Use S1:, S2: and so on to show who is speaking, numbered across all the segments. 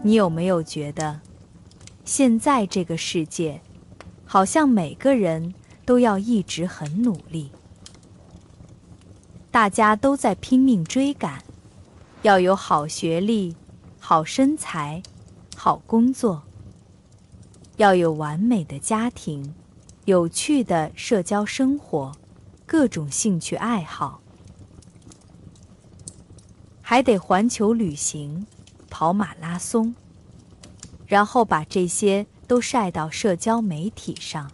S1: 你有没有觉得，现在这个世界，好像每个人都要一直很努力，大家都在拼命追赶，要有好学历、好身材、好工作，要有完美的家庭、有趣的社交生活、各种兴趣爱好，还得环球旅行、跑马拉松，然后把这些都晒到社交媒体上。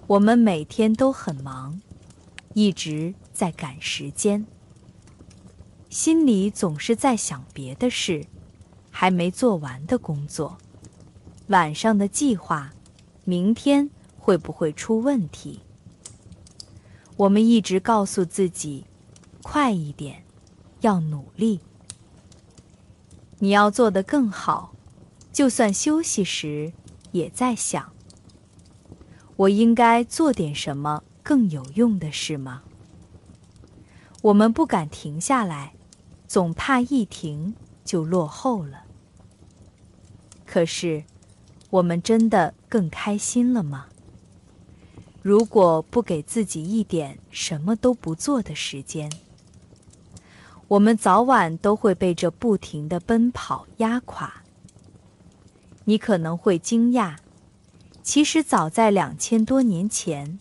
S1: 我们每天都很忙，一直在赶时间，心里总是在想别的事，还没做完的工作，晚上的计划，明天会不会出问题？我们一直告诉自己，快一点，要努力。你要做得更好，就算休息时也在想，我应该做点什么更有用的事吗？我们不敢停下来，总怕一停就落后了。可是，我们真的更开心了吗？如果不给自己一点什么都不做的时间，我们早晚都会被这不停的奔跑压垮。你可能会惊讶，其实早在2000多年前，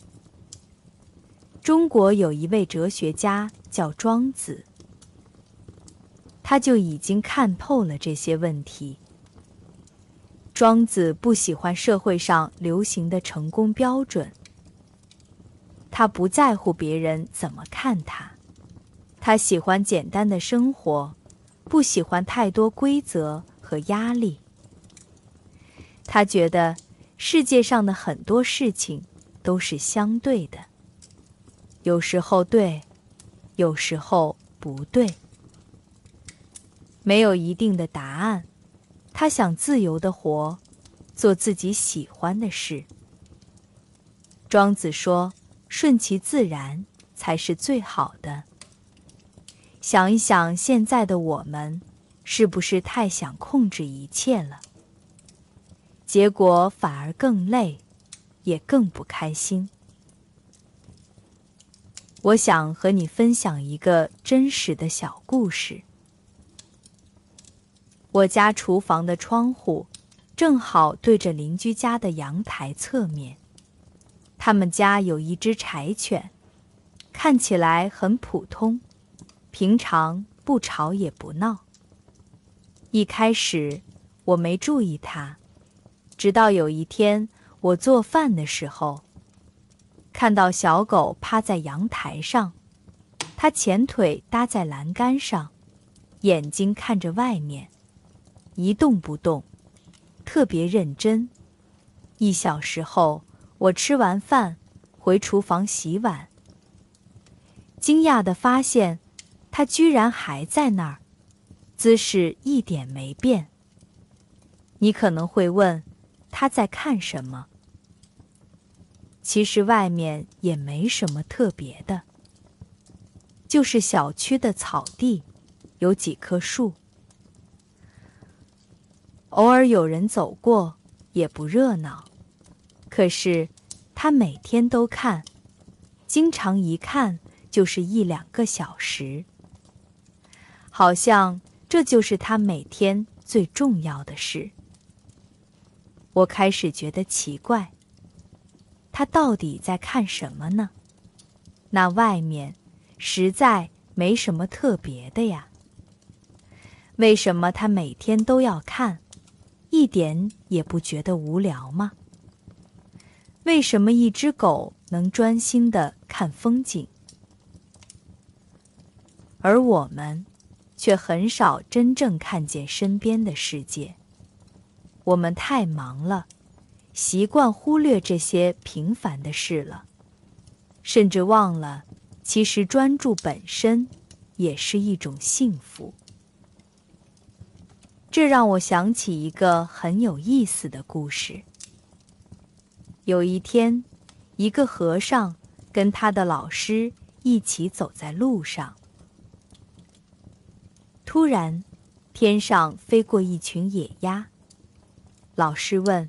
S1: 中国有一位哲学家叫庄子，他就已经看透了这些问题。庄子不喜欢社会上流行的成功标准，他不在乎别人怎么看他，他喜欢简单的生活，不喜欢太多规则和压力。他觉得世界上的很多事情都是相对的，有时候对，有时候不对，没有一定的答案。他想自由地活，做自己喜欢的事。庄子说，顺其自然才是最好的。想一想现在的我们，是不是太想控制一切了？结果反而更累，也更不开心。我想和你分享一个真实的小故事。我家厨房的窗户正好对着邻居家的阳台侧面。他们家有一只柴犬，看起来很普通，平常不吵也不闹。一开始我没注意它，直到有一天我做饭的时候，看到小狗趴在阳台上，它前腿搭在栏杆上，眼睛看着外面，一动不动，特别认真。1小时后，我吃完饭回厨房洗碗，惊讶地发现它居然还在那儿，姿势一点没变。你可能会问，它在看什么？其实外面也没什么特别的，就是小区的草地，有几棵树。偶尔有人走过，也不热闹。可是他每天都看，经常一看就是1、2个小时。好像这就是他每天最重要的事。我开始觉得奇怪，他到底在看什么呢？那外面实在没什么特别的呀。为什么他每天都要看，一点也不觉得无聊吗？为什么一只狗能专心地看风景，而我们却很少真正看见身边的世界？我们太忙了，习惯忽略这些平凡的事了，甚至忘了，其实专注本身也是一种幸福。这让我想起一个很有意思的故事。有一天，一个和尚跟他的老师一起走在路上，突然天上飞过一群野鸭。老师问：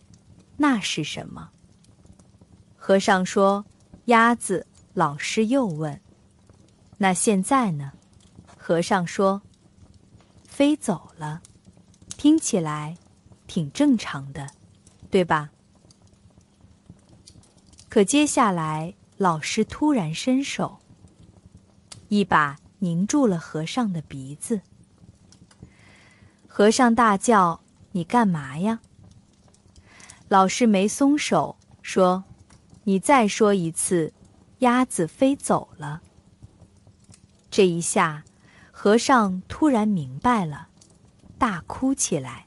S1: 那是什么？和尚说：鸭子。老师又问：那现在呢？和尚说：飞走了。听起来挺正常的，对吧？可接下来，老师突然伸手，一把拧住了和尚的鼻子。和尚大叫：你干嘛呀？老师没松手，说：你再说一次，鸭子飞走了。这一下，和尚突然明白了，大哭起来。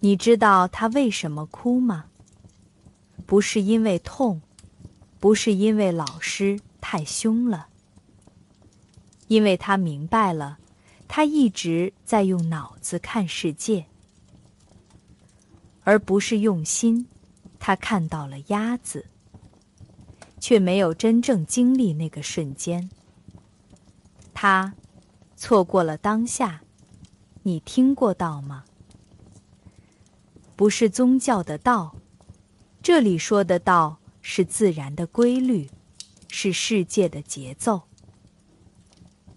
S1: 你知道他为什么哭吗？不是因为痛，不是因为老师太凶了，因为他明白了，他一直在用脑子看世界，而不是用心。他看到了鸭子，却没有真正经历那个瞬间。他错过了当下。你听过道吗？不是宗教的道，这里说的道是自然的规律，是世界的节奏。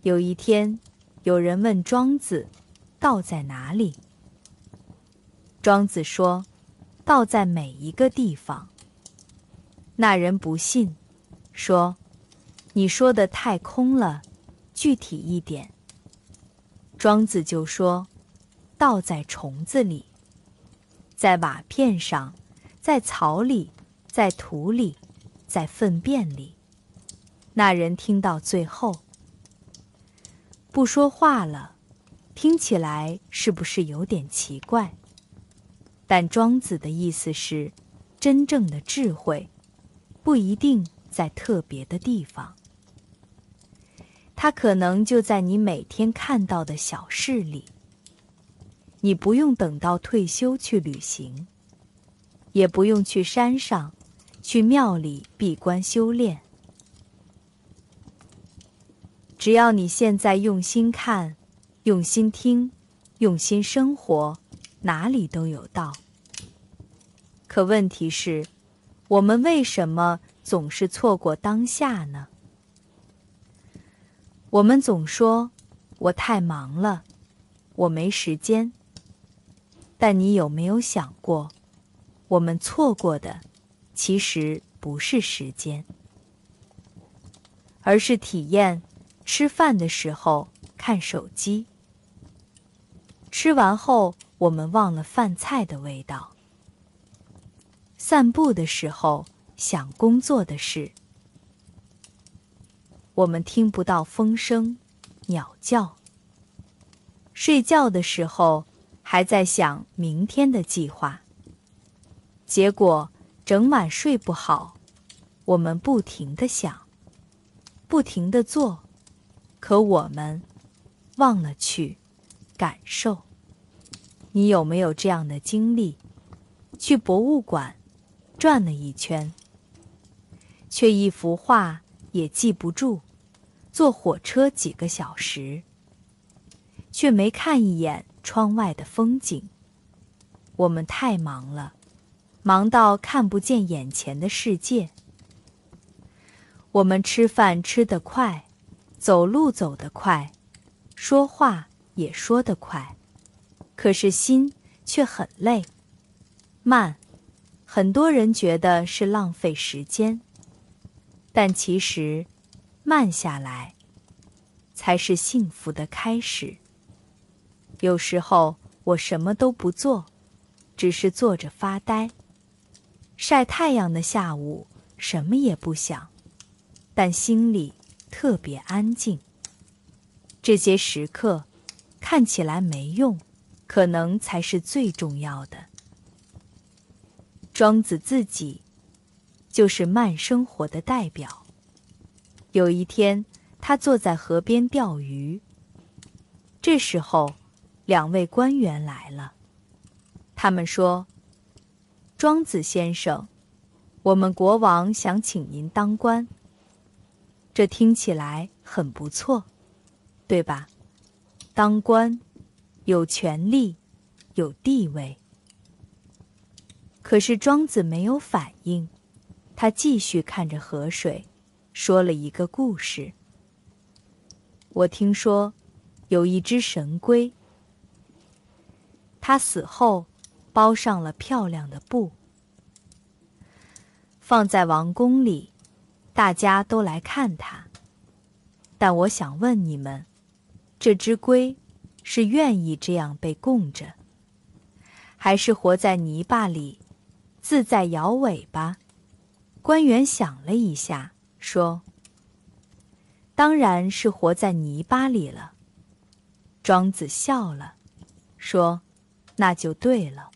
S1: 有一天，有人问庄子，道在哪里？庄子说，道在每一个地方。那人不信，说，你说的太空了，具体一点。庄子就说，道在虫子里，在瓦片上，在草里，在土里，在粪便里。那人听到最后，不说话了，听起来是不是有点奇怪？但庄子的意思是，真正的智慧不一定在特别的地方，它可能就在你每天看到的小事里。你不用等到退休去旅行，也不用去山上，去庙里闭关修炼。只要你现在用心看，用心听，用心生活，哪里都有道。可问题是，我们为什么总是错过当下呢？我们总说，我太忙了，我没时间。但你有没有想过，我们错过的其实不是时间，而是体验吃饭的时候看手机，吃完后我们忘了饭菜的味道，散步的时候想工作的事，我们听不到风声、鸟叫，睡觉的时候还在想明天的计划，结果整晚睡不好。我们不停地想，不停地做，可我们忘了去感受。你有没有这样的经历？去博物馆转了一圈，却一幅画也记不住，坐火车几个小时，却没看一眼窗外的风景。我们太忙了，忙到看不见眼前的世界。我们吃饭吃得快，走路走得快，说话也说得快，可是心却很累。慢，很多人觉得是浪费时间，但其实慢下来才是幸福的开始。有时候我什么都不做，只是坐着发呆。晒太阳的下午，什么也不想，但心里特别安静。这些时刻看起来没用，可能才是最重要的。庄子自己就是慢生活的代表。有一天，他坐在河边钓鱼，这时候2位官员来了。他们说，庄子先生，我们国王想请您当官。这听起来很不错，对吧？当官有权力，有地位。可是庄子没有反应，他继续看着河水，说了一个故事。我听说有一只神龟，它死后包上了漂亮的布，放在王宫里，大家都来看它。但我想问你们，这只龟是愿意这样被供着，还是活在泥巴里，自在摇尾巴？官员想了一下，说：当然是活在泥巴里了。庄子笑了，说：那就对了。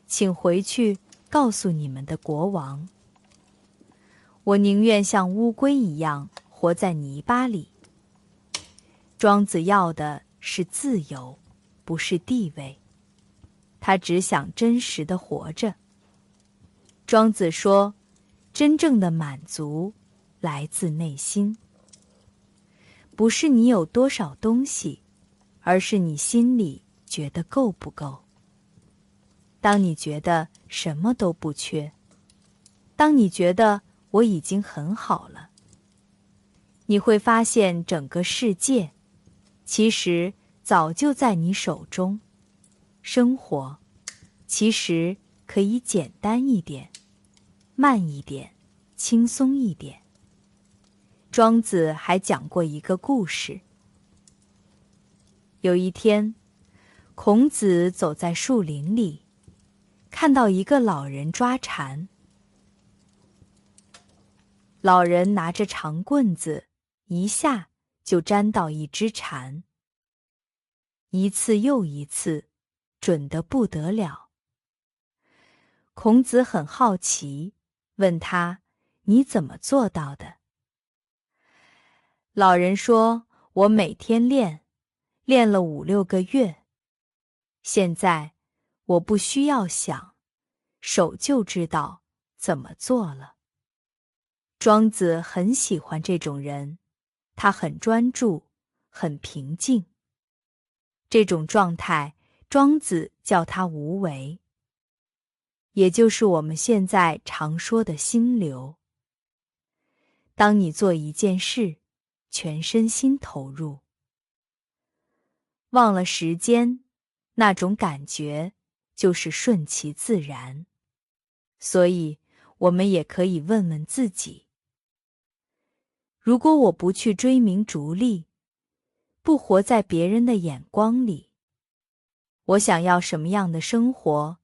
S1: 请回去告诉你们的国王，我宁愿像乌龟一样活在泥巴里。庄子要的是自由，不是地位，他只想真实的活着。庄子说，真正的满足来自内心，不是你有多少东西，而是你心里觉得够不够。当你觉得什么都不缺，当你觉得我已经很好了，你会发现整个世界其实早就在你手中。生活其实可以简单一点，慢一点，轻松一点。庄子还讲过一个故事。有一天，孔子走在树林里，看到一个老人抓蝉。老人拿着长棍子，一下就粘到一只蝉，一次又一次，准得不得了。孔子很好奇，问他：你怎么做到的？老人说：我每天练了5-6个月，现在我不需要想，手就知道怎么做了。庄子很喜欢这种人，他很专注，很平静。这种状态，庄子叫它无为，也就是我们现在常说的心流。当你做一件事，全身心投入，忘了时间，那种感觉就是顺其自然。所以我们也可以问问自己，如果我不去追名逐利，不活在别人的眼光里，我想要什么样的生活？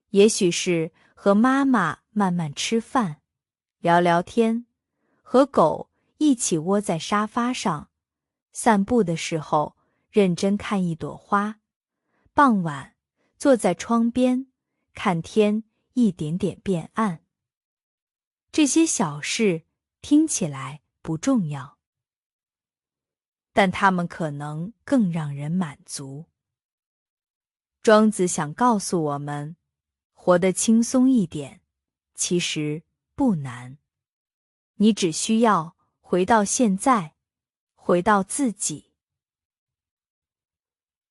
S1: 也许是和妈妈慢慢吃饭，聊聊天，和狗一起窝在沙发上，散步的时候认真看一朵花，傍晚坐在窗边，看天一点点变暗。这些小事听起来不重要，但它们可能更让人满足。庄子想告诉我们，活得轻松一点，其实不难。你只需要回到现在，回到自己。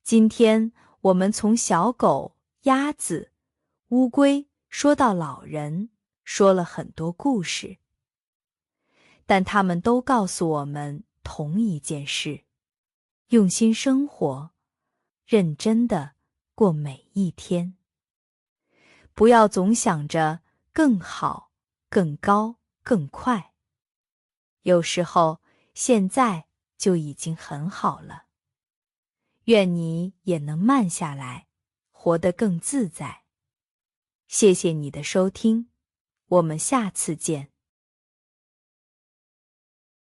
S1: 今天我们从小狗、鸭子、乌龟说到老人，说了很多故事，但他们都告诉我们同一件事：用心生活，认真地过每一天。不要总想着更好、更高、更快。有时候，现在就已经很好了。愿你也能慢下来，活得更自在。谢谢你的收听，我们下次见。